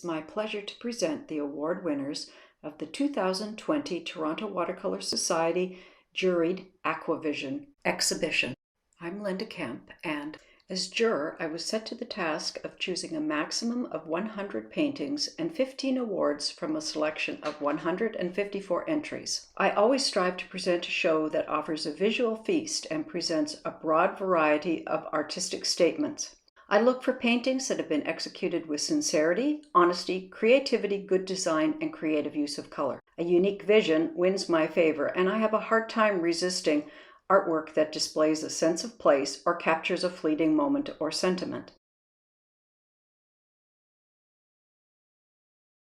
my pleasure to present the award winners of the 2020 Toronto Watercolour Society Juried Aquavision exhibition. I'm Linda Kemp, and as juror, I was set to the task of choosing a maximum of 100 paintings and 15 awards from a selection of 154 entries. I always strive to present a show that offers a visual feast and presents a broad variety of artistic statements. I look for paintings that have been executed with sincerity, honesty, creativity, good design, and creative use of color. A unique vision wins my favor, and I have a hard time resisting artwork that displays a sense of place or captures a fleeting moment or sentiment.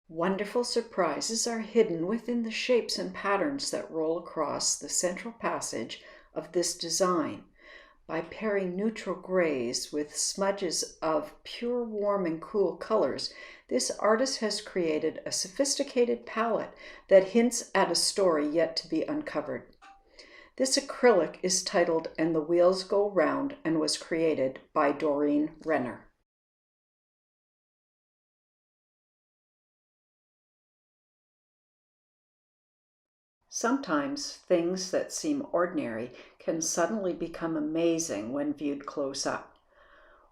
Wonderful surprises are hidden within the shapes and patterns that roll across the central passage of this design. By pairing neutral grays with smudges of pure, warm, and cool colors, this artist has created a sophisticated palette that hints at a story yet to be uncovered. This acrylic is titled "And the Wheels Go Round" and was created by Doreen Renner. Sometimes things that seem ordinary can suddenly become amazing when viewed close up.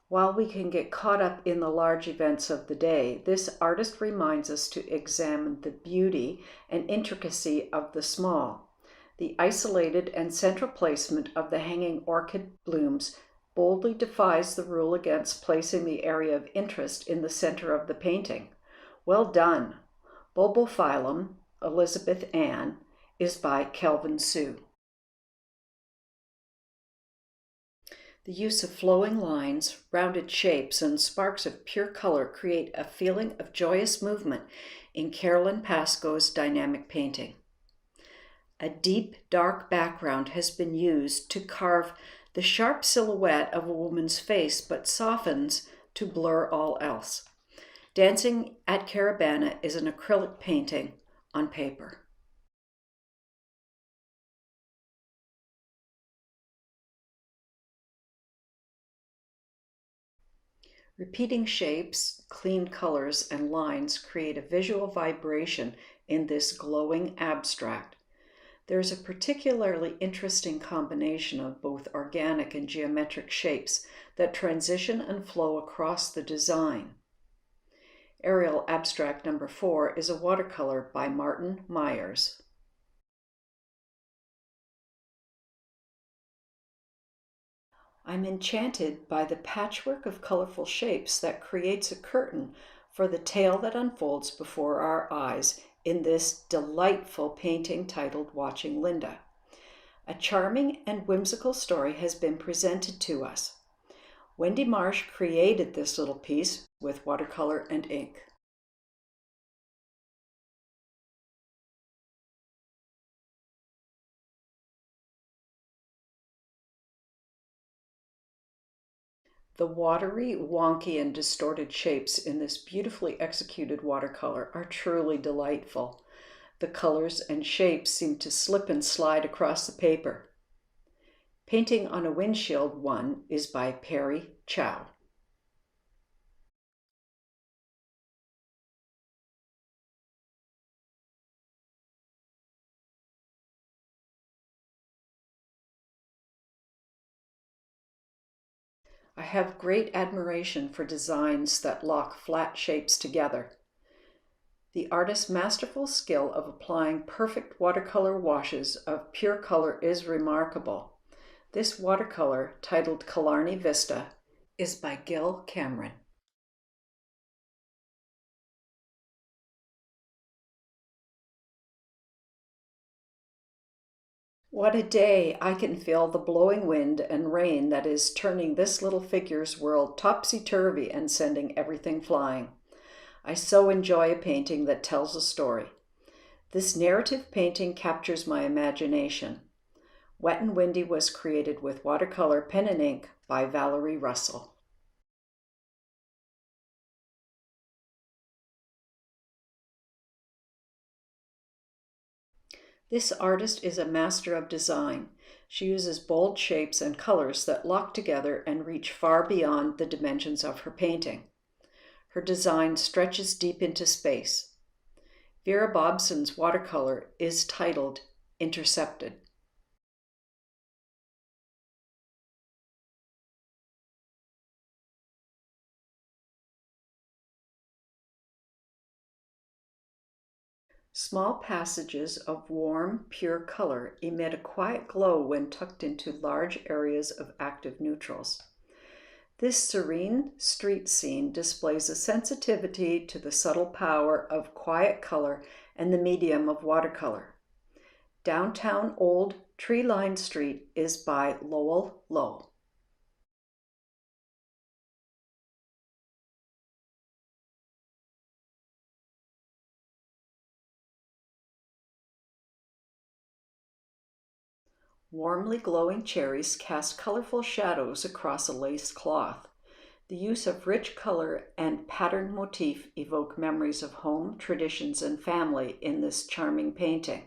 While we can get caught up in the large events of the day, this artist reminds us to examine the beauty and intricacy of the small. The isolated and central placement of the hanging orchid blooms boldly defies the rule against placing the area of interest in the center of the painting. Well done! Bulbophyllum, Elizabeth Ann, is by Kelvin. The use of flowing lines, rounded shapes, and sparks of pure color create a feeling of joyous movement in Carolyn Pascoe's dynamic painting. A deep, dark background has been used to carve the sharp silhouette of a woman's face, but softens to blur all else. Dancing at Caravana is an acrylic painting on paper. Repeating shapes, clean colors, and lines create a visual vibration in this glowing abstract. There's a particularly interesting combination of both organic and geometric shapes that transition and flow across the design. Aerial Abstract number 4 is a watercolor by Martin Myers. I'm enchanted by the patchwork of colorful shapes that creates a curtain for the tale that unfolds before our eyes in this delightful painting titled Watching Linda. A charming and whimsical story has been presented to us. Wendy Marsh created this little piece with watercolor and ink. The watery, wonky, and distorted shapes in this beautifully executed watercolor are truly delightful. The colors and shapes seem to slip and slide across the paper. Painting on a Windshield 1 is by Chow. I have great admiration for designs that lock flat shapes together. The artist's masterful skill of applying perfect watercolor washes of pure color is remarkable. This watercolor, titled Killarny Vista, is by Gill. What a day! I can feel the blowing wind and rain that is turning this little figure's world topsy-turvy and sending everything flying. I so enjoy a painting that tells a story. This narrative painting captures my imagination. Wet and Windy was created with watercolor, pen and ink by Valerie Russell. This artist is a master of design. She uses bold shapes and colors that lock together and reach far beyond the dimensions of her painting. Her design stretches deep into space. Vera Bobson's watercolor is titled Intercepted. Small passages of warm, pure color emit a quiet glow when tucked into large areas of active neutrals. This serene street scene displays a sensitivity to the subtle power of quiet color and the medium of watercolor. Downtown Old Tree-Lined Street is by Lowell Lowe. Warmly glowing cherries cast colorful shadows across a lace cloth. The use of rich color and patterned motif evoke memories of home, traditions, and family in this charming painting.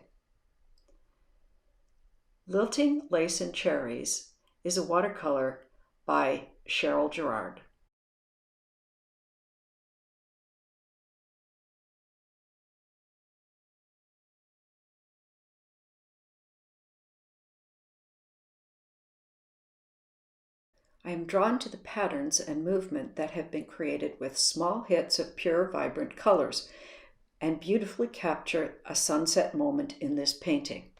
Lilting Lace and Cherries is a watercolor by Cheryl Gerard. I am drawn to the patterns and movement that have been created with small hits of pure, vibrant colors and beautifully capture a sunset moment in this painting.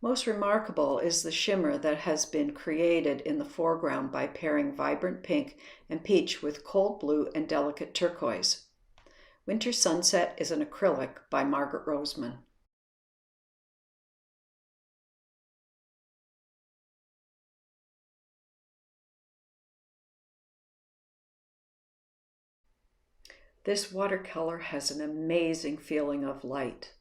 Most remarkable is the shimmer that has been created in the foreground by pairing vibrant pink and peach with cold blue and delicate turquoise. Winter Sunset is an acrylic by Margaret Roseman. This watercolor has an amazing feeling of light.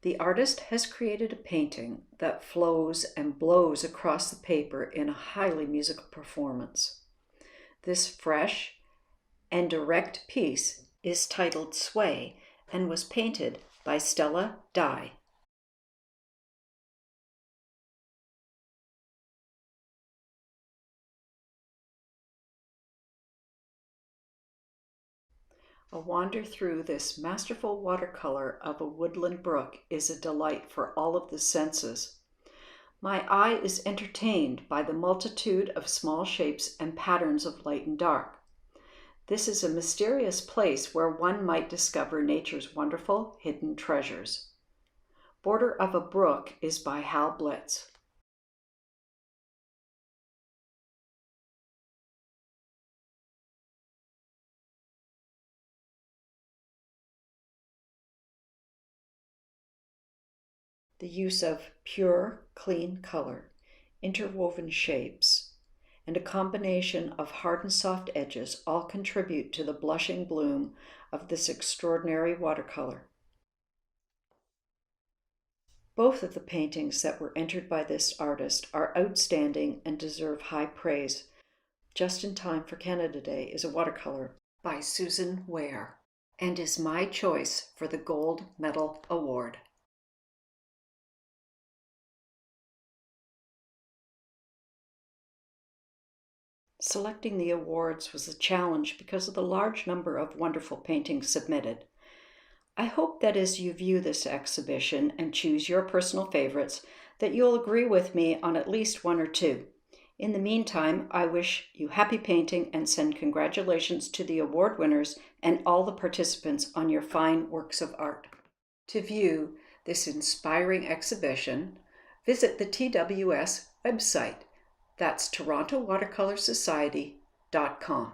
The artist has created a painting that flows and blows across the paper in a highly musical performance. This fresh and direct piece is titled Sway and was painted by Stella Sway. A wander through this masterful watercolor of a woodland brook is a delight for all of the senses. My eye is entertained by the multitude of small shapes and patterns of light and dark. This is a mysterious place where one might discover nature's wonderful hidden treasures. Border of a Brook is by Hal Blitz. The use of pure, clean color, interwoven shapes, and a combination of hard and soft edges all contribute to the blushing bloom of this extraordinary watercolor. Both of the paintings that were entered by this artist are outstanding and deserve high praise. Just in Time for Canada Day is a watercolor by Susan Ware and is my choice for the Gold Medal Award. Selecting the awards was a challenge because of the large number of wonderful paintings submitted. I hope that as you view this exhibition and choose your personal favorites, that you'll agree with me on at least one or two. In the meantime, I wish you happy painting and send congratulations to the award winners and all the participants on your fine works of art. To view this inspiring exhibition, visit the TWS website. That's TorontoWatercolorSociety.com.